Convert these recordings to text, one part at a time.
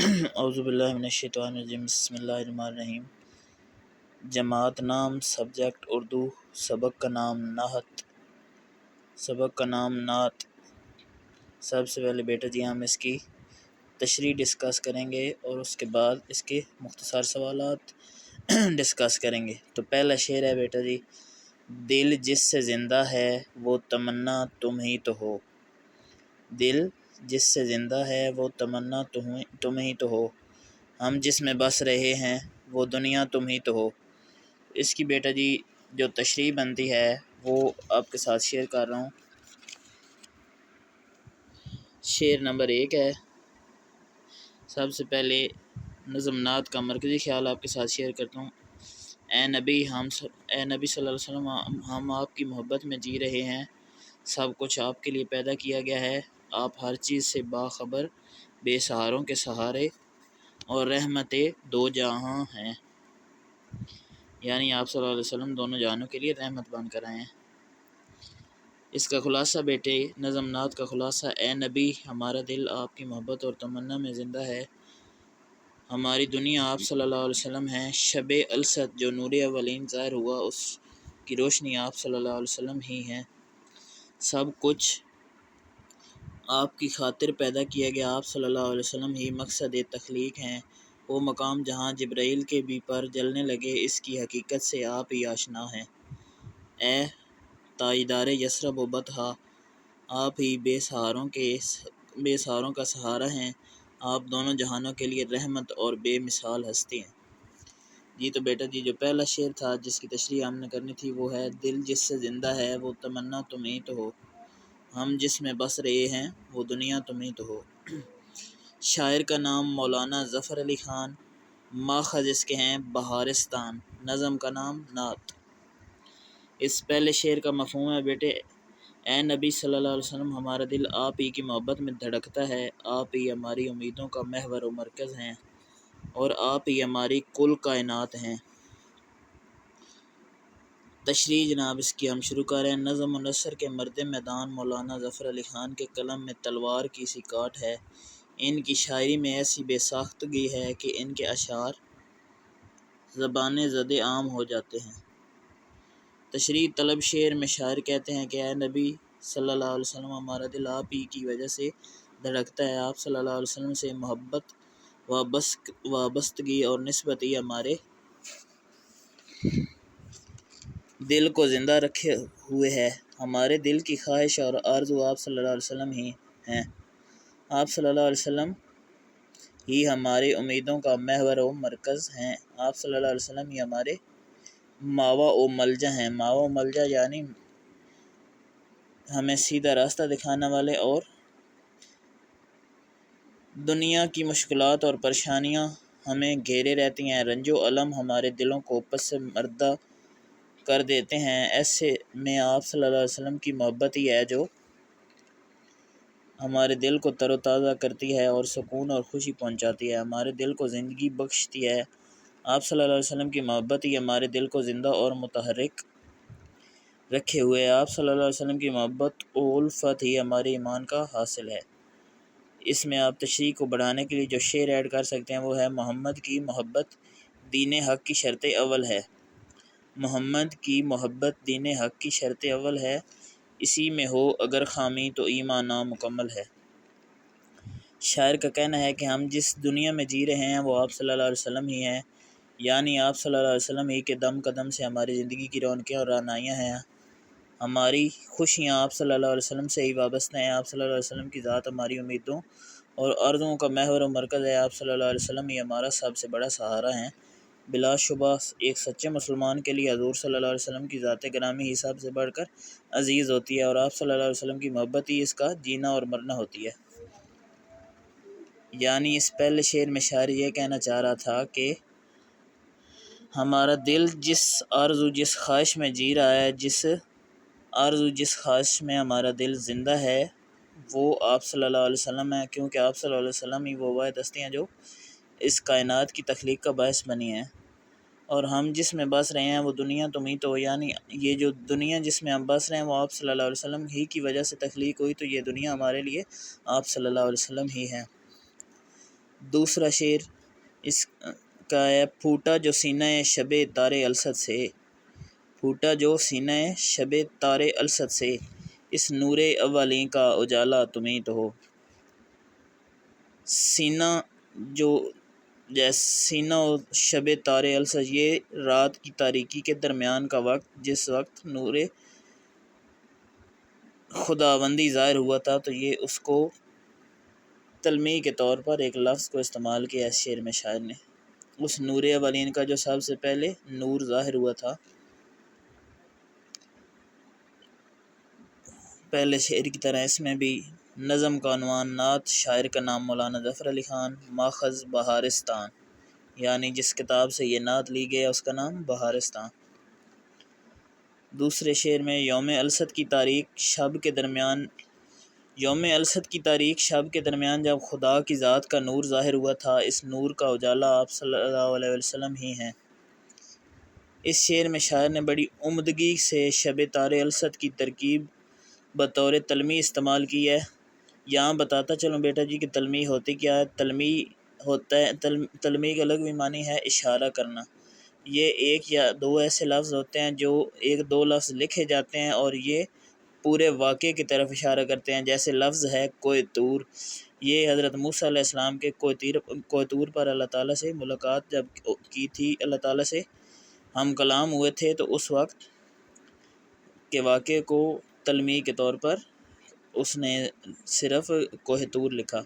اعوذ باللہ من الشیطان الرجیم، بسم اللہ الرحمن الرحیم۔ جماعت نام، سبجیکٹ اردو، سبق کا نام نعت۔ سب سے پہلے بیٹا جی ہم اس کی تشریح ڈسکس کریں گے اور اس کے بعد اس کے مختصر سوالات ڈسکس کریں گے۔ تو پہلا شعر ہے بیٹا جی، دل جس سے زندہ ہے وہ تمنا تم ہی تو ہو۔ دل جس سے زندہ ہے وہ تمنا تم ہی تو ہو، ہم جس میں بس رہے ہیں وہ دنیا تم ہی تو ہو۔ اس کی بیٹا جی جو تشریح بنتی ہے وہ آپ کے ساتھ شیئر کر رہا ہوں۔ شعر نمبر 1 ہے۔ سب سے پہلے نظم نعت کا مرکزی خیال آپ کے ساتھ شیئر کرتا ہوں۔ اے نبی صلی اللہ علیہ وسلم، ہم آپ کی محبت میں جی رہے ہیں، سب کچھ آپ کے لیے پیدا کیا گیا ہے، آپ ہر چیز سے باخبر، بے سہاروں کے سہارے اور رحمت دو جہاں ہیں، یعنی آپ صلی اللہ علیہ وسلم دونوں جہانوں کے لیے رحمت بن کر آئے ہیں۔ اس کا خلاصہ بیٹے، نظم نعت کا خلاصہ، اے نبی ہمارا دل آپ کی محبت اور تمنا میں زندہ ہے، ہماری دنیا آپ صلی اللہ علیہ وسلم ہیں، شب الست جو نور اولین ظاہر ہوا اس کی روشنی آپ صلی اللہ علیہ وسلم ہی ہیں، سب کچھ آپ کی خاطر پیدا کیا گیا، آپ صلی اللہ علیہ وسلم ہی مقصد تخلیق ہیں، وہ مقام جہاں جبرائیل کے بھی پر جلنے لگے، اس کی حقیقت سے آپ ہی آشنا ہیں، اے تاجدار یثرب و بطحہ آپ ہی بے سہاروں کا سہارا ہیں، آپ دونوں جہانوں کے لیے رحمت اور بے مثال ہستی ہیں۔ جی تو بیٹا جی جو پہلا شعر تھا جس کی تشریح ہم نے کرنی تھی وہ ہے، دل جس سے زندہ ہے وہ تمنا تم ہی تو ہو، ہم جس میں بس رہے ہیں وہ دنیا تم ہی تو ہو۔ شاعر کا نام مولانا ظفر علی خان، ماخذ اس کے ہیں بہارستان، نظم کا نام نعت۔ اس پہلے شعر کا مفہوم ہے بیٹے، اے نبی صلی اللہ علیہ وسلم ہمارا دل آپ ہی کی محبت میں دھڑکتا ہے، آپ ہی ہماری امیدوں کا محور و مرکز ہیں اور آپ ہی ہماری کل کائنات ہیں۔ تشریح جناب اس کی ہم شروع کر رہے ہیں۔ نظم و نثر کے مرد میدان مولانا ظفر علی خان کے قلم میں تلوار کی سی کاٹ ہے، ان کی شاعری میں ایسی بے ساختگی ہے کہ ان کے اشعار زبان زد عام ہو جاتے ہیں۔ تشریح طلب شعر میں شاعر کہتے ہیں کہ اے نبی صلی اللہ علیہ وسلم ہمارا دل آپ ہی کی وجہ سے دھڑکتا ہے، آپ صلی اللہ علیہ وسلم سے محبت، وابستگی اور نسبت ہی ہمارے دل کو زندہ رکھے ہوئے ہے، ہمارے دل کی خواہش اور آرزو آپ صلی اللہ علیہ وسلم ہی ہیں، آپ صلی اللہ علیہ وسلم ہی ہماری امیدوں کا محور و مرکز ہیں، آپ صلی اللہ علیہ وسلم ہی ہمارے ماوا و ملجا ہیں۔ ماوا و ملجا یعنی ہمیں سیدھا راستہ دکھانے والے، اور دنیا کی مشکلات اور پریشانیاں ہمیں گھیرے رہتی ہیں، رنج و الم ہمارے دلوں کو پسماردہ کر دیتے ہیں، ایسے میں آپ صلی اللہ علیہ وسلم کی محبت ہی ہے جو ہمارے دل کو تر و تازہ کرتی ہے اور سکون اور خوشی پہنچاتی ہے، ہمارے دل کو زندگی بخشتی ہے، آپ صلی اللہ علیہ وسلم کی محبت ہی ہمارے دل کو زندہ اور متحرک رکھے ہوئے ہے، آپ صلی اللہ علیہ وسلم کی محبت و الفت ہی ہمارے ایمان کا حاصل ہے۔ اس میں آپ تشریح کو بڑھانے کے لیے جو شعر ایڈ کر سکتے ہیں وہ ہے، محمد کی محبت دین حق کی شرط اول ہے، محمد کی محبت دین حق کی شرط اول ہے، اسی میں ہو اگر خامی تو ایمان نامکمل ہے۔ شاعر کا کہنا ہے کہ ہم جس دنیا میں جی رہے ہیں وہ آپ صلی اللہ علیہ وسلم ہی ہیں، یعنی آپ صلی اللہ علیہ وسلم ہی کے دم قدم سے ہماری زندگی کی رونقیں اور رعنائیاں ہیں، ہماری خوشیاں آپ صلی اللہ علیہ وسلم سے ہی وابستہ ہیں، آپ صلی اللہ علیہ وسلم کی ذات ہماری امیدوں اور آرزوؤں کا محور و مرکز ہے، آپ صلی اللہ علیہ وسلم ہی ہمارا سب سے بڑا سہارا ہیں، بلا شبہ ایک سچے مسلمان کے لیے حضور صلی اللہ علیہ وسلم کی ذات گرامی ہی سب سے بڑھ کر عزیز ہوتی ہے، اور آپ صلی اللہ علیہ وسلم کی محبت ہی اس کا جینا اور مرنا ہوتی ہے۔ یعنی اس پہلے شعر میں شاعر یہ کہنا چاہ رہا تھا کہ ہمارا دل جس آرزو جس خواہش میں جی رہا ہے، جس آرزو جس خواہش میں ہمارا دل زندہ ہے وہ آپ صلی اللہ علیہ وسلم ہے، کیونکہ آپ صلی اللہ علیہ وسلم ہی وہ واحد ہستی ہیں جو اس کائنات کی تخلیق کا باعث بنی ہیں، اور ہم جس میں بس رہے ہیں وہ دنیا تم ہی تو، یعنی یہ جو دنیا جس میں ہم بس رہے ہیں وہ آپ صلی اللہ علیہ وسلم ہی کی وجہ سے تخلیق ہوئی، تو یہ دنیا ہمارے لیے آپ صلی اللہ علیہ وسلم ہی ہیں۔ دوسرا شعر اس کا ہے، پھوٹا جو سینہ شب تار السد سے، پھوٹا جو سینہ شب تار السد سے، اس نور اولیں کا اجالا تمہیں تو ہو۔ سینہ جو سینہ و شب تار السد، یہ رات کی تاریکی کے درمیان کا وقت، جس وقت نور خداوندی ظاہر ہوا تھا، تو یہ اس کو تلمیح کے طور پر ایک لفظ کو استعمال کیا اس شعر میں شاعر نے۔ اس نور اولین کا جو سب سے پہلے نور ظاہر ہوا تھا۔ پہلے شعر کی طرح اس میں بھی نظم کا عنوان نعت، شاعر کا نام مولانا ظفر علی خان، ماخذ بہارستان، یعنی جس کتاب سے یہ نعت لی گئی اس کا نام بہارستان۔ دوسرے شعر میں یوم السد کی تاریک شب کے درمیان، یوم السد کی تاریک شب کے درمیان جب خدا کی ذات کا نور ظاہر ہوا تھا، اس نور کا اجالا آپ صلی اللہ علیہ وسلم ہی ہیں۔ اس شعر میں شاعر نے بڑی عمدگی سے شب تار السد کی ترکیب بطور تلمیح استعمال کی ہے۔ یہاں بتاتا چلوں بیٹا جی کہ تلمیح ہوتی کیا ہے۔ تلمیح ہوتا ہے، تلمیح کا لغوی معنی ہے اشارہ کرنا۔ یہ ایک یا دو ایسے لفظ ہوتے ہیں جو ایک دو لفظ لکھے جاتے ہیں اور یہ پورے واقعے کی طرف اشارہ کرتے ہیں۔ جیسے لفظ ہے کوہ طور، یہ حضرت موسیٰ علیہ السلام کے کوہ طور پر اللہ تعالیٰ سے ملاقات جب کی تھی، اللہ تعالیٰ سے ہم کلام ہوئے تھے، تو اس وقت کے واقعے کو تلمیح کے طور پر اس نے صرف کوہ طور لکھا۔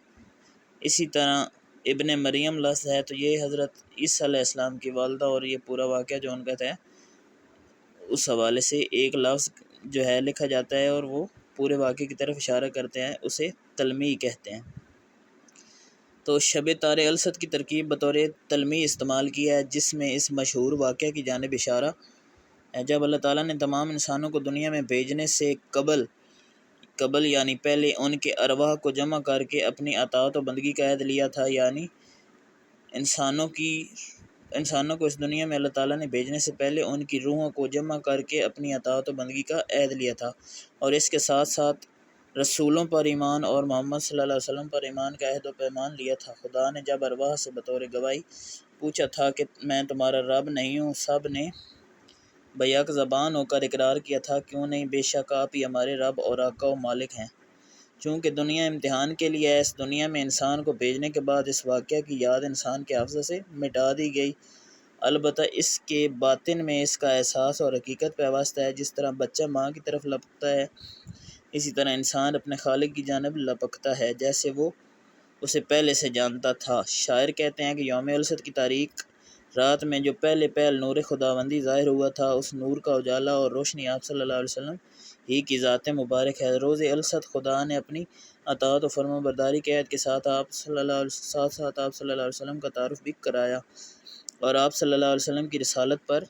اسی طرح ابن مریم لفظ ہے، تو یہ حضرت عیسیٰ علیہ السلام کی والدہ اور یہ پورا واقعہ جو ان کا ہے، اس حوالے سے ایک لفظ جو ہے لکھا جاتا ہے اور وہ پورے واقعے کی طرف اشارہ کرتے ہیں، اسے تلمیح کہتے ہیں۔ تو شب تار السد کی ترکیب بطور تلمیح استعمال کیا ہے، جس میں اس مشہور واقعہ کی جانب اشارہ ہے جب اللہ تعالیٰ نے تمام انسانوں کو دنیا میں بھیجنے سے قبل یعنی پہلے ان کے ارواح کو جمع کر کے اپنی اطاعت و بندگی کا عہد لیا تھا، یعنی انسانوں کو اس دنیا میں اللہ تعالیٰ نے بھیجنے سے پہلے ان کی روحوں کو جمع کر کے اپنی اطاعت و بندگی کا عہد لیا تھا، اور اس کے ساتھ ساتھ رسولوں پر ایمان اور محمد صلی اللہ علیہ وسلم پر ایمان کا عہد و پیمان لیا تھا۔ خدا نے جب ارواح سے بطور گواہی پوچھا تھا کہ میں تمہارا رب نہیں ہوں، سب نے بیک زبان ہو کر اقرار کیا تھا، کیوں نہیں، بے شک آپ ہی ہمارے رب اور آقا و مالک ہیں۔ چونکہ دنیا امتحان کے لیے ہے، اس دنیا میں انسان کو بھیجنے کے بعد اس واقعہ کی یاد انسان کے حافظے سے مٹا دی گئی، البتہ اس کے باطن میں اس کا احساس اور حقیقت پیوستہ ہے۔ جس طرح بچہ ماں کی طرف لپکتا ہے، اسی طرح انسان اپنے خالق کی جانب لپکتا ہے، جیسے وہ اسے پہلے سے جانتا تھا۔ شاعر کہتے ہیں کہ یوم السد کی تاریک رات میں جو پہل نور خداوندی ظاہر ہوا تھا، اس نور کا اجالا اور روشنی آپ صلی اللہ علیہ وسلم ہی کی ذات مبارک ہے۔ روز السد خدا نے اپنی اطاعت و فرما برداری کے عہد کے ساتھ آپ صلی اللہ علیہ وسلم کا تعارف بھی کرایا اور آپ صلی اللہ علیہ وسلم کی رسالت پر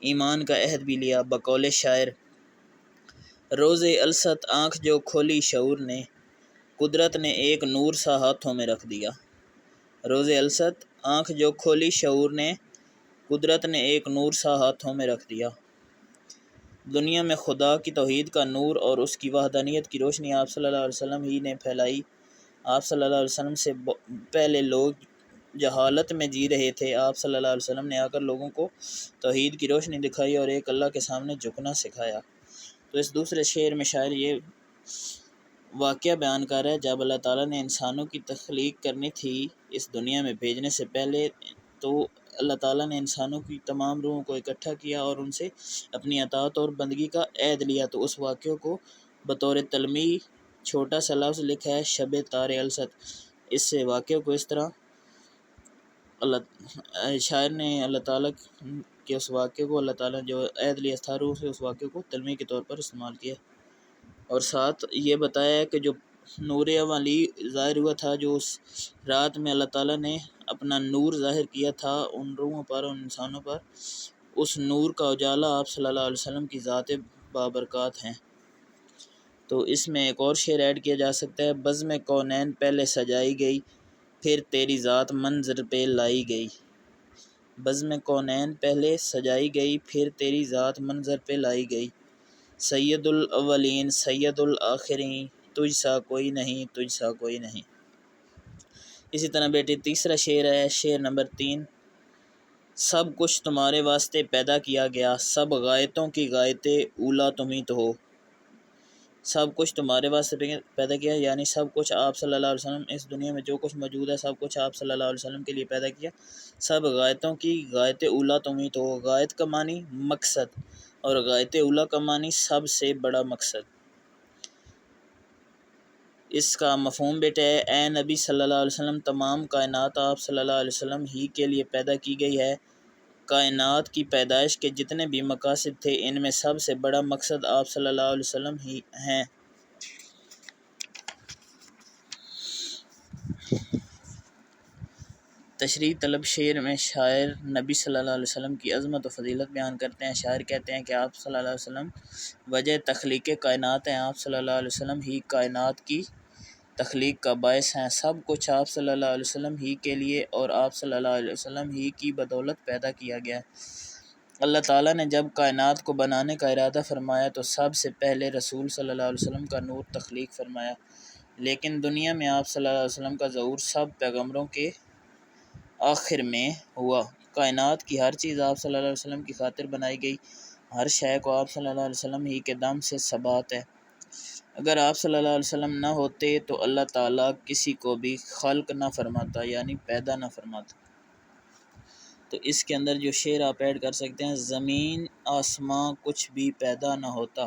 ایمان کا عہد بھی لیا۔ بقول شاعر، روز السد آنکھ جو کھولی شعور نے، قدرت نے ایک نور سا ہاتھوں میں رکھ دیا۔ روز السد آنکھ جو کھولی شعور نے، قدرت نے ایک نور سا ہاتھوں میں رکھ دیا۔ دنیا میں خدا کی توحید کا نور اور اس کی وحدانیت کی روشنی آپ صلی اللہ علیہ وسلم ہی نے پھیلائی۔ آپ صلی اللہ علیہ وسلم سے پہلے لوگ جہالت میں جی رہے تھے، آپ صلی اللہ علیہ وسلم نے آ کر لوگوں کو توحید کی روشنی دکھائی اور ایک اللہ کے سامنے جھکنا سکھایا۔ تو اس دوسرے شعر میں شاعر یہ واقعہ بیان کر رہا ہے، جب اللہ تعالیٰ نے انسانوں کی تخلیق کرنی تھی اس دنیا میں بھیجنے سے پہلے، تو اللہ تعالیٰ نے انسانوں کی تمام روحوں کو اکٹھا کیا اور ان سے اپنی اطاعت اور بندگی کا عہد لیا۔ تو اس واقعے کو بطور تلمیح چھوٹا سا لفظ لکھا ہے، شب تار السد۔ اس سے واقعے کو اس طرح شاعر نے اللہ تعالیٰ کے اس واقعے کو، اللہ تعالیٰ جو عہد لیا تھا روح سے، اس واقعے کو تلمیح کے طور پر استعمال کیا، اور ساتھ یہ بتایا ہے کہ جو نور اولی ظاہر ہوا تھا، جو اس رات میں اللہ تعالیٰ نے اپنا نور ظاہر کیا تھا ان روحوں پر، ان انسانوں پر، اس نور کا اجالا آپ صلی اللہ علیہ وسلم کی ذات بابرکات ہیں۔ تو اس میں ایک اور شعر ایڈ کیا جا سکتا ہے، بزم کونین پہلے سجائی گئی، پھر تیری ذات منظر پہ لائی گئی۔ بزم کونین پہلے سجائی گئی، پھر تیری ذات منظر پہ لائی گئی۔ سید الاولین سید الآخرین، تجھ سا کوئی نہیں، تجھ سا کوئی نہیں۔ اسی طرح بیٹے تیسرا شعر ہے، شعر نمبر 3، سب کچھ تمہارے واسطے پیدا کیا گیا، سب غایتوں کی غایت اولا تمہیں تو ہو۔ سب کچھ تمہارے واسطے پیدا کیا، یعنی سب کچھ آپ صلی اللہ علیہ وسلم، اس دنیا میں جو کچھ موجود ہے سب کچھ آپ صلی اللہ علیہ وسلم کے لیے پیدا کیا۔ سب غایتوں کی غایت اولا تمہیں تو ہو، غایت کا معنی مقصد اور غایت اولا کا معنی سب سے بڑا مقصد۔ اس کا مفہوم بیٹا ہے، اے نبی صلی اللہ علیہ وسلم، تمام کائنات آپ صلی اللہ علیہ وسلم ہی کے لیے پیدا کی گئی ہے۔ کائنات کی پیدائش کے جتنے بھی مقاصد تھے ان میں سب سے بڑا مقصد آپ صلی اللہ علیہ وسلم ہی ہیں۔ تشریح طلب شعر میں شاعر نبی صلی اللہ علیہ وسلم کی عظمت و فضیلت بیان کرتے ہیں۔ شاعر کہتے ہیں کہ آپ صلی اللہ علیہ وسلم وجہ تخلیق کائنات ہیں، آپ صلی اللہ علیہ وسلم ہی کائنات کی تخلیق کا باعث ہیں۔ سب کچھ آپ صلی اللہ علیہ وسلم ہی کے لیے اور آپ صلی اللہ علیہ وسلم ہی کی بدولت پیدا کیا گیا ہے۔ اللہ تعالیٰ نے جب کائنات کو بنانے کا ارادہ فرمایا تو سب سے پہلے رسول صلی اللہ علیہ وسلم کا نور تخلیق فرمایا، لیکن دنیا میں آپ صلی اللہ علیہ وسلم کا ظہور سب پیغمبروں کے آخر میں ہوا۔ کائنات کی ہر چیز آپ صلی اللہ علیہ وسلم کی خاطر بنائی گئی، ہر شے کو آپ صلی اللہ علیہ وسلم ہی کے دم سے ثبات ہے۔ اگر آپ صلی اللہ علیہ وسلم نہ ہوتے تو اللہ تعالیٰ کسی کو بھی خلق نہ فرماتا، یعنی پیدا نہ فرماتا۔ تو اس کے اندر جو شعر آپ ایڈ کر سکتے ہیں، زمین آسماں کچھ بھی پیدا نہ ہوتا،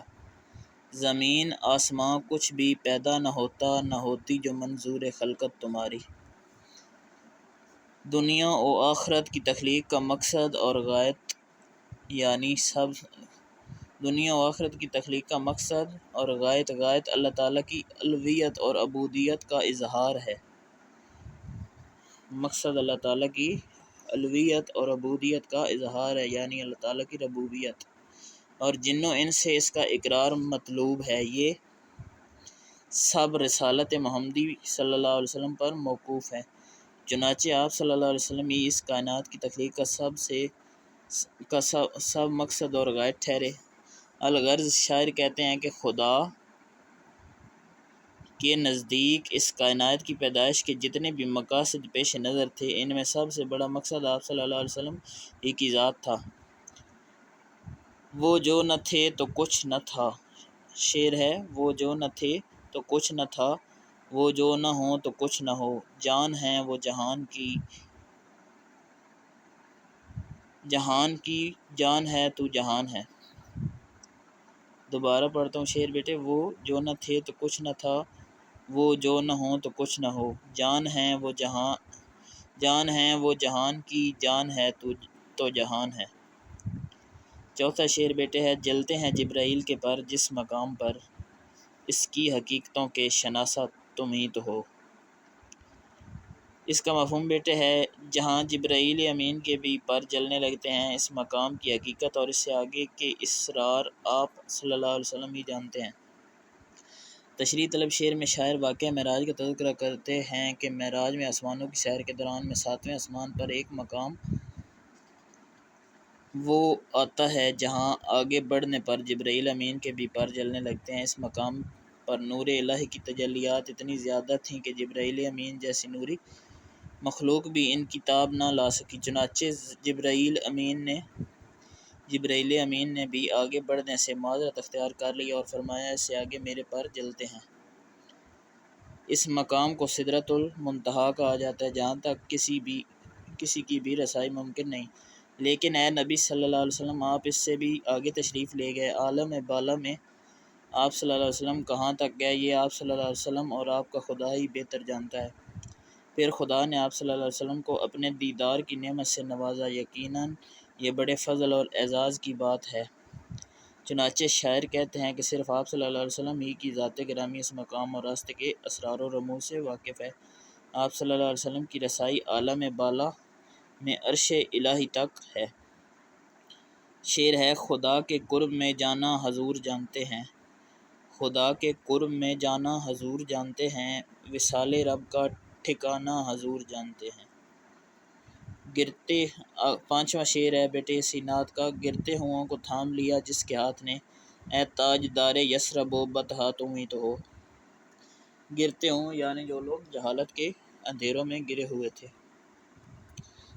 زمین آسماں کچھ بھی پیدا نہ ہوتا، نہ ہوتی جو منظور خلقت تمہاری۔ دنیا و آخرت کی تخلیق کا مقصد اور غایت، یعنی سب دنیا و آخرت کی تخلیق کا مقصد اور غایت اللہ تعالیٰ کی الوہیت اور عبودیت کا اظہار ہے۔ مقصد اللہ تعالیٰ کی الوہیت اور عبودیت کا اظہار ہے، یعنی اللہ تعالیٰ کی ربوبیت، اور جن و انس سے اس کا اقرار مطلوب ہے۔ یہ سب رسالت محمدی صلی اللہ علیہ وسلم پر موقوف ہے، چنانچہ آپ صلی اللہ علیہ وسلم ہی اس کائنات کی تخلیق کا سب مقصد اور غایت ٹھہرے۔ الغرض شاعر کہتے ہیں کہ خدا کے نزدیک اس کائنات کی پیدائش کے جتنے بھی مقاصد پیش نظر تھے ان میں سب سے بڑا مقصد آپ صلی اللہ علیہ وسلم ہی کی ذات تھا۔ وہ جو نہ تھے تو کچھ نہ تھا، شعر ہے، وہ جو نہ تھے تو کچھ نہ تھا، وہ جو نہ ہوں تو کچھ نہ ہو، جان ہے وہ جہان کی جان ہے تو جہان ہے۔ دوبارہ پڑھتا ہوں شعر بیٹے، وہ جو نہ تھے تو کچھ نہ تھا، وہ جو نہ ہوں تو کچھ نہ ہو، جان ہے وہ جہان کی جان ہے تو جہان ہے۔ چوتھا شعر بیٹے ہے، جلتے ہیں جبرائیل کے پر جس مقام پر، اس کی حقیقتوں کے شناسہ تم ہی تو ہو۔ اس کا مفہوم بیٹے ہے، جہاں جبرائیل امین کے بھی پر جلنے لگتے ہیں، اس مقام کی حقیقت اور اس سے آگے کے اسرار آپ صلی اللہ علیہ وسلم ہی جانتے ہیں۔ تشریح طلب شعر میں شاعر واقعہ معراج کا تذکرہ کرتے ہیں کہ معراج میں آسمانوں کی سیر کے دوران میں 7ویں آسمان پر ایک مقام وہ آتا ہے جہاں آگے بڑھنے پر جبرائیل امین کے بھی پر جلنے لگتے ہیں۔ اس مقام پر نور الہی کی تجلیات اتنی زیادہ تھیں کہ جبرائیل امین جیسی نوری مخلوق بھی ان کی تاب نہ لا سکی، چنانچہ جبرائیل امین نے بھی آگے بڑھنے سے معذرت اختیار کر لی اور فرمایا، اس سے آگے میرے پر جلتے ہیں۔ اس مقام کو سدرۃ المنتہا کہا جاتا ہے جہاں تک کسی کی بھی رسائی ممکن نہیں، لیکن اے نبی صلی اللہ علیہ وسلم آپ اس سے بھی آگے تشریف لے گئے۔ عالم بالا میں آپ صلی اللہ علیہ وسلم کہاں تک گئے یہ آپ صلی اللہ علیہ وسلم اور آپ کا خدا ہی بہتر جانتا ہے۔ پھر خدا نے آپ صلی اللہ علیہ وسلم کو اپنے دیدار کی نعمت سے نوازا، یقیناً یہ بڑے فضل اور اعزاز کی بات ہے۔ چنانچہ شاعر کہتے ہیں کہ صرف آپ صلی اللہ علیہ وسلم ہی کی ذات گرامی اس مقام اور راستے کے اسرار و رموز سے واقف ہے۔ آپ صلی اللہ علیہ وسلم کی رسائی عالم بالا میں عرش الہی تک ہے۔ شعر ہے، خدا کے قرب میں جانا حضور جانتے ہیں، خدا کے قرب میں جانا حضور جانتے ہیں، وصال رب کا ٹھکانہ حضور جانتے ہیں۔ پانچواں شعر ہے بیٹے اسی نعت کا، گرتے ہوں کو تھام لیا جس کے ہاتھ نے، اے تاج دار یثرب و بطحہ تم ہی تو ہو۔ گرتے ہوں یعنی جو لوگ جہالت کے اندھیروں میں گرے ہوئے تھے۔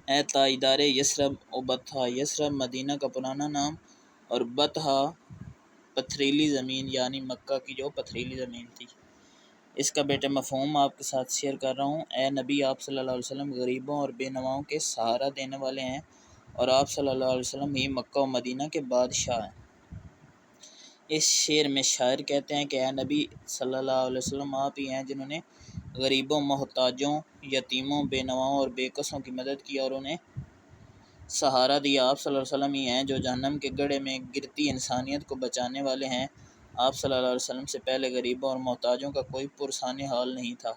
اے تاجدار یثرب و بطحا، یثرب مدینہ کا پرانا نام اور بطحا پتھریلی زمین یعنی مکہ کی جو پتھریلی زمین تھی۔ اس کا بیٹا مفہوم آپ کے ساتھ شیئر کر رہا ہوں۔ اے نبی، آپ صلی اللہ علیہ وسلم غریبوں اور بے نواؤں کے سہارا دینے والے ہیں، اور آپ صلی اللہ علیہ وسلم ہی مکہ و مدینہ کے بادشاہ ہیں۔ اس شعر میں شاعر کہتے ہیں کہ اے نبی صلی اللہ علیہ وسلم، آپ ہی ہیں جنہوں نے غریبوں، محتاجوں، یتیموں، بے نواؤں اور بے کسوں کی مدد کی اور انہیں سہارا دیا۔ آپ صلی اللہ علیہ وسلم ہی ہیں جو جہنم کے گڑھے میں گرتی انسانیت کو بچانے والے ہیں۔ آپ صلی اللہ علیہ وسلم سے پہلے غریبوں اور محتاجوں کا کوئی پرسان حال نہیں تھا،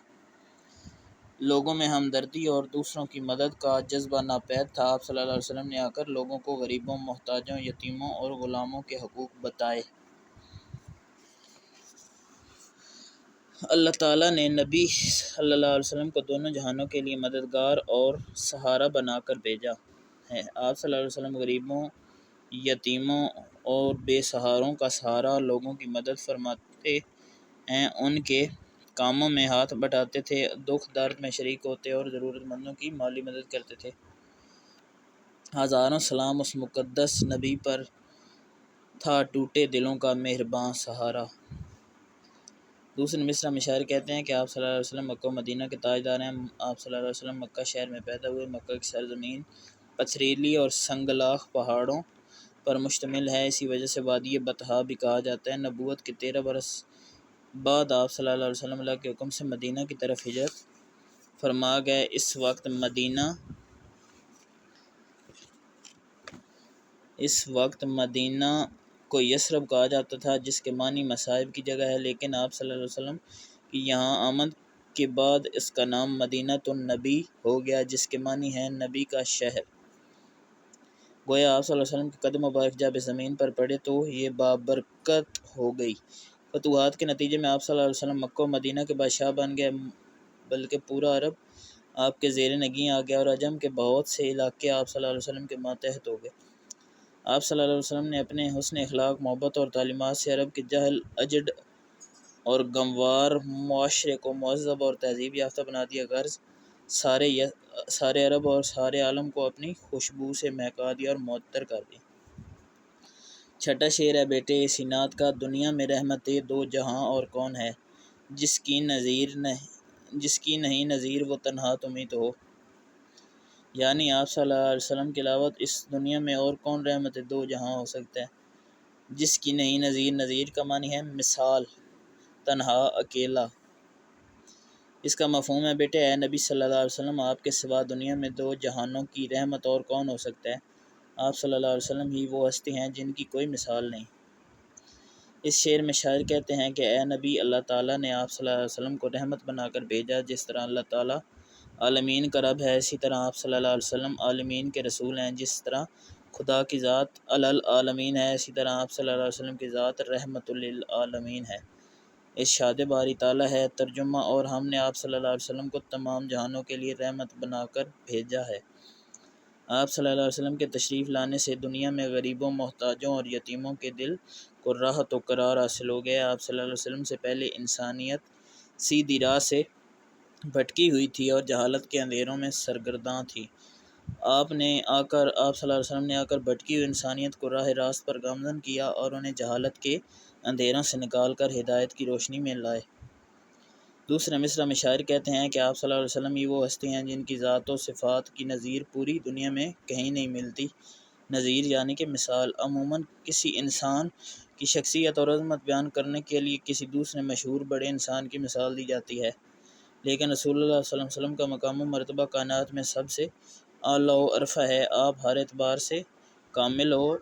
لوگوں میں ہمدردی اور دوسروں کی مدد کا جذبہ ناپید تھا۔ آپ صلی اللہ علیہ وسلم نے آ کر لوگوں کو غریبوں، محتاجوں، یتیموں اور غلاموں کے حقوق بتائے۔ اللہ تعالیٰ نے نبی صلی اللہ علیہ وسلم کو دونوں جہانوں کے لیے مددگار اور سہارا بنا کر بھیجا ہے۔ آپ صلی اللہ علیہ وسلم غریبوں، یتیموں اور بے سہاروں کا سہارا، لوگوں کی مدد فرماتے ہیں، ان کے کاموں میں ہاتھ بٹاتے تھے، دکھ درد میں شریک ہوتے اور ضرورت مندوں کی مالی مدد کرتے تھے۔ ہزاروں سلام اس مقدس نبی پر، تھا ٹوٹے دلوں کا مہرباں سہارا۔ دوسرے مصرع میں شاعر کہتے ہیں کہ آپ صلی اللہ علیہ وسلم مکہ و مدینہ کے تاجدار ہیں۔ آپ صلی اللہ علیہ وسلم مکہ شہر میں پیدا ہوئے۔ مکہ کی سرزمین پتھریلی اور سنگلاخ پہاڑوں پر مشتمل ہے، اسی وجہ سے وادی بطحا بھی کہا جاتا ہے۔ نبوت کے 13 برس بعد آپ صلی اللہ علیہ وسلم اللہ کے حکم سے مدینہ کی طرف ہجرت فرما گئے۔ اس وقت مدینہ کو یثرب کہا جاتا تھا، جس کے معنی مصائب کی جگہ ہے، لیکن آپ صلی اللہ علیہ وسلم کی یہاں آمد کے بعد اس کا نام مدینۃ النبی ہو گیا، جس کے معنی ہے نبی کا شہر۔ گویا آپ صلی اللہ علیہ وسلم کے قدم مبارک جب اس زمین پر پڑے تو یہ بابرکت ہو گئی۔ فتوحات کے نتیجے میں آپ صلی اللہ علیہ وسلم مکہ و مدینہ کے بادشاہ بن گئے، بلکہ پورا عرب آپ کے زیر نگین آ گیا اور عجم کے بہت سے علاقے آپ صلی اللہ علیہ وسلم کے ماتحت ہو گئے۔ آپ صلی اللہ علیہ وسلم نے اپنے حسن اخلاق، محبت اور تعلیمات سے عرب کے جہل، اجڑ اور گنوار معاشرے کو مہذب اور تہذیب یافتہ بنا دیا۔ غرض سارے عرب اور سارے عالم کو اپنی خوشبو سے مہکا دیا اور معطر کر دیا۔ چھٹا شعر ہے بیٹے اسی نعت کا، دنیا میں رحمت دو جہاں اور کون ہے، جس کی نہیں نظیر وہ تنہا تم ہی تو ہو۔ یعنی آپ صلی اللہ علیہ وسلم کے علاوہ اس دنیا میں اور کون رحمت دو جہاں ہو سکتا ہے، جس کی نہیں نظیر۔ نظیر کا معنی ہے مثال، تنہا، اکیلا۔ اس کا مفہوم ہے بیٹے اے نبی صلی اللہ علیہ وسلم، آپ کے سوا دنیا میں دو جہانوں کی رحمت اور کون ہو سکتا ہے، آپ صلی اللہ علیہ وسلم ہی وہ ہستی ہیں جن کی کوئی مثال نہیں۔ اس شعر میں شاعر کہتے ہیں کہ اے نبی، اللہ تعالیٰ نے آپ صلی اللہ علیہ وسلم کو رحمت بنا کر بھیجا۔ جس طرح اللہ تعالیٰ عالمین کا رب ہے، اسی طرح آپ صلی اللہ علیہ وسلم عالمین کے رسول ہیں۔ جس طرح خدا کی ذات العالمین ہے، اسی طرح آپ صلی اللہ علیہ وسلم کی ذات رحمت للعالمین ہے۔ ارشاد باری تعالیٰ ہے ترجمہ، اور ہم نے آپ صلی اللہ علیہ وسلم کو تمام جہانوں کے لیے رحمت بنا کر بھیجا ہے۔ آپ صلی اللہ علیہ وسلم کے تشریف لانے سے دنیا میں غریبوں، محتاجوں اور یتیموں کے دل کو راحت و قرار حاصل ہو گیا۔ آپ صلی اللہ علیہ وسلم سے پہلے انسانیت سیدھی راہ سے بھٹکی ہوئی تھی اور جہالت کے اندھیروں میں سرگرداں تھی۔ آپ صلی اللہ علیہ وسلم نے آ کر بھٹکی ہوئی انسانیت کو راہ راست پر گامزن کیا اور انہیں جہالت کے اندھیروں سے نکال کر ہدایت کی روشنی میں لائے۔ دوسرے مصرع میں شاعر کہتے ہیں کہ آپ صلی اللہ علیہ وسلم ہی وہ ہستی ہیں جن کی ذات و صفات کی نظیر پوری دنیا میں کہیں نہیں ملتی۔ نظیر یعنی کہ مثال۔ عموماً کسی انسان کی شخصیت اور عظمت بیان کرنے کے لیے کسی دوسرے مشہور بڑے انسان کی مثال دی جاتی ہے، لیکن رسول اللہ صلی اللہ علیہ وسلم کا مقام و مرتبہ کائنات میں سب سے اعلیٰ و ارفع ہے۔ آپ ہر اعتبار سے کامل اور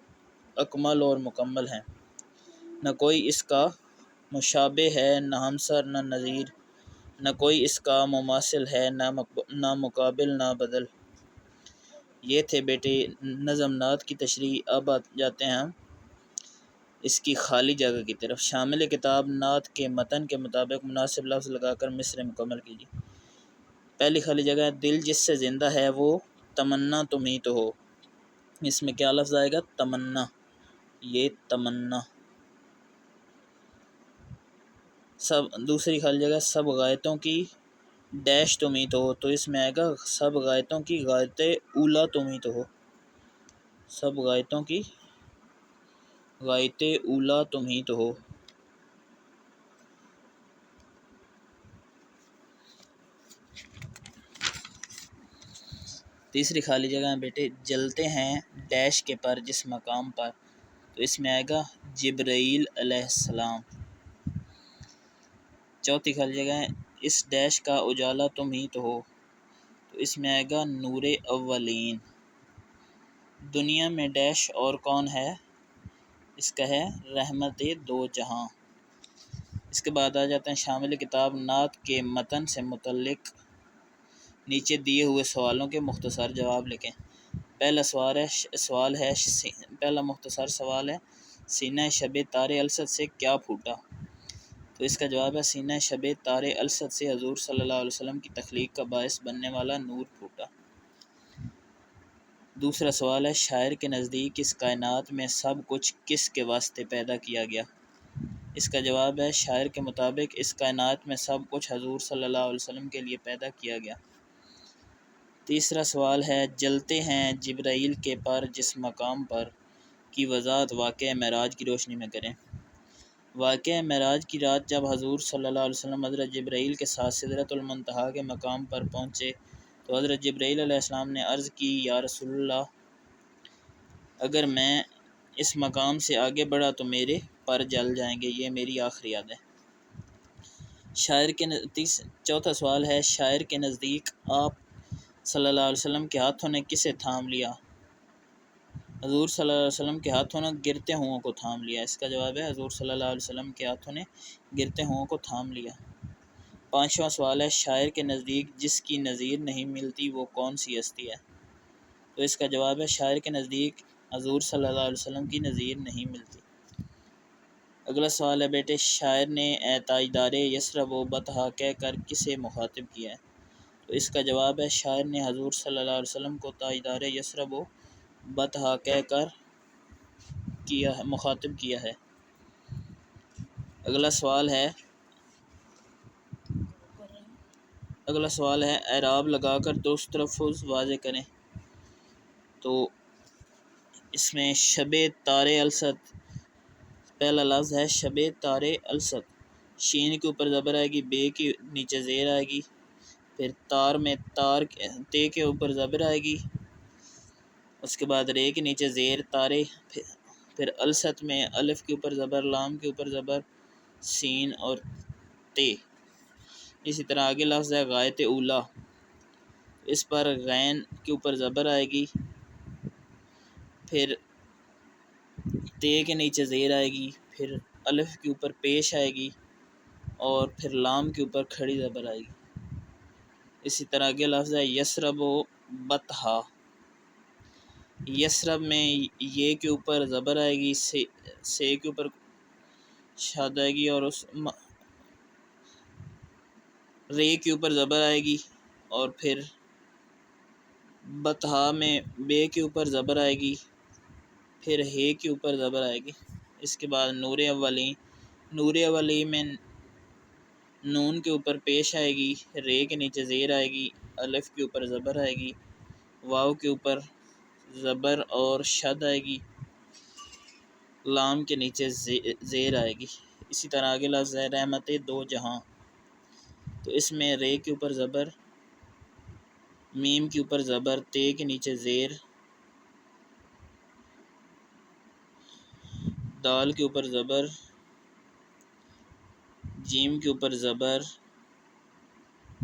اکمل اور مکمل ہیں، نہ کوئی اس کا مشابہ ہے، نہ ہمسر، نہ نظیر، نہ کوئی اس کا مماثل ہے، نہ مقابل، نہ بدل۔ یہ تھے بیٹے نظم نعت کی تشریح۔ اب جاتے ہیں ہم اس کی خالی جگہ کی طرف۔ شامل کتاب نعت کے متن کے مطابق مناسب لفظ لگا کر مصرع مکمل کیجیے۔ پہلی خالی جگہ ہے، دل جس سے زندہ ہے وہ تمنا تم ہی تو ہو۔ اس میں کیا لفظ آئے گا؟ تمنا۔ یہ تمنا۔ دوسری خالی جگہ، سب غایتوں کی ڈیش تم ہی تو ہو، تو اس میں آئے گا سب غایتوں کی غایت اولا تم ہی تو ہو، سب غایتوں کی غایت اولا تم ہی تو ہو۔ تیسری خالی جگہ ہے بیٹے، جلتے ہیں ڈیش کے پر جس مقام پر، تو اس میں آئے گا جبرائیل علیہ السلام۔ چوتھی خالی جگہ ہے، اس ڈیش کا اجالا تم ہی تو ہو، تو اس میں آئے گا نور اولین۔ دنیا میں ڈیش اور کون ہے، اس کا ہے رحمت دو جہاں۔ اس کے بعد آ جاتے ہیں شامل کتاب نعت کے متن سے متعلق نیچے دیے ہوئے سوالوں کے مختصر جواب لکھیں۔ پہلا مختصر سوال ہے، سینہ شب تار السد سے کیا پھوٹا؟ تو اس کا جواب ہے سینہ شب تار السد سے حضور صلی اللہ علیہ وسلم کی تخلیق کا باعث بننے والا نور پھوٹا۔ دوسرا سوال ہے، شاعر کے نزدیک اس کائنات میں سب کچھ کس کے واسطے پیدا کیا گیا؟ اس کا جواب ہے شاعر کے مطابق اس کائنات میں سب کچھ حضور صلی اللہ علیہ وسلم کے لیے پیدا کیا گیا۔ تیسرا سوال ہے، جلتے ہیں جبرائیل کے پر جس مقام پر کی وضاحت واقعہ معراج کی روشنی میں کریں۔ واقعہ معراج کی رات جب حضور صلی اللہ علیہ وسلم حضرت جبرائیل کے ساتھ سدرۃ المنتہا کے مقام پر پہنچے تو حضرت جبرائیل علیہ السلام نے عرض کی، یا رسول اللہ، اگر میں اس مقام سے آگے بڑھا تو میرے پر جل جائیں گے، یہ میری آخری یاد ہے۔ چوتھا سوال ہے، شاعر کے نزدیک آپ صلی اللہ علیہ وسلم کے ہاتھوں نے کسے تھام لیا؟ حضور صلی اللہ علیہ وسلم کے ہاتھوں نے گرتے ہوں کو تھام لیا۔ اس کا جواب ہے حضور صلی اللہ علیہ وسلم کے ہاتھوں نے گرتے ہوں کو تھام لیا۔ پانچواں سوال ہے، شاعر کے نزدیک جس کی نظیر نہیں ملتی وہ کون سی ہستی ہے؟ تو اس کا جواب ہے شاعر کے نزدیک حضور صلی اللہ علیہ وسلم کی نظیر نہیں ملتی۔ اگلا سوال ہے بیٹے، شاعر نے اے تاجدار یثرب و بطحا کہہ کر کسے مخاطب کیا ہے؟ تو اس کا جواب ہے شاعر نے حضور صلی اللہ علیہ وسلم کو تاجدار یثرب و بطحا کہہ کر مخاطب کیا ہے۔ اگلا سوال ہے اعراب لگا کر درست تلفظ واضح کریں۔ تو اس میں شب تار السد، پہلا لفظ ہے شب تار السد، شین کے اوپر زبر آئے گی، بے کے نیچے زیر آئے گی، پھر تار میں تے کے اوپر زبر آئے گی، اس کے بعد رے کے نیچے زیر تارے، پھر السد میں الف کے اوپر زبر، لام کے اوپر زبر، سین اور تے۔ اسی طرح آگے لفظ ہے غایت اولا، اس پر غین کے اوپر زبر آئے گی، پھر تے کے نیچے زیر آئے گی، پھر الف کے اوپر پیش آئے گی اور پھر لام کے اوپر کھڑی زبر آئے گی۔ اسی طرح آگے لفظ ہے یثرب و بطحا، یثرب میں یہ کے اوپر زبر آئے گی، سے کے اوپر شاد آئے گی اور اس رے کے اوپر زبر آئے گی، اور پھر بطحا میں بے کے اوپر زبر آئے گی، پھر ہے کے اوپر زبر آئے گی۔ اس کے بعد نور اولی میں نون کے اوپر پیش آئے گی، رے کے نیچے زیر آئے گی، الف کے اوپر زبر آئے گی، واو کے اوپر زبر اور شد آئے گی، لام کے نیچے زیر آئے گی۔ اسی طرح آگے لفظ ہے رحمت دو جہاں، تو اس میں رے کے اوپر زبر، میم کے اوپر زبر، تے کے نیچے زیر، دال کے اوپر زبر، جیم کے اوپر زبر،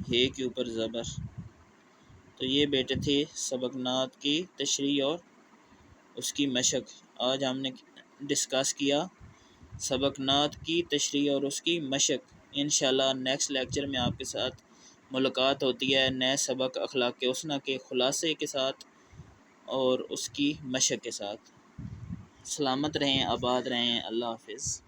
ہے کے اوپر زبر۔ تو یہ بیٹے تھے سبق نعت کی تشریح اور اس کی مشق۔ آج ہم نے ڈسکس کیا سبق نعت کی تشریح اور اس کی مشق۔ انشاءاللہ نیکسٹ لیکچر میں آپ کے ساتھ ملاقات ہوتی ہے نئے سبق اخلاق حسنہ کے خلاصے کے ساتھ اور اس کی مشق کے ساتھ۔ سلامت رہیں، آباد رہیں، اللہ حافظ۔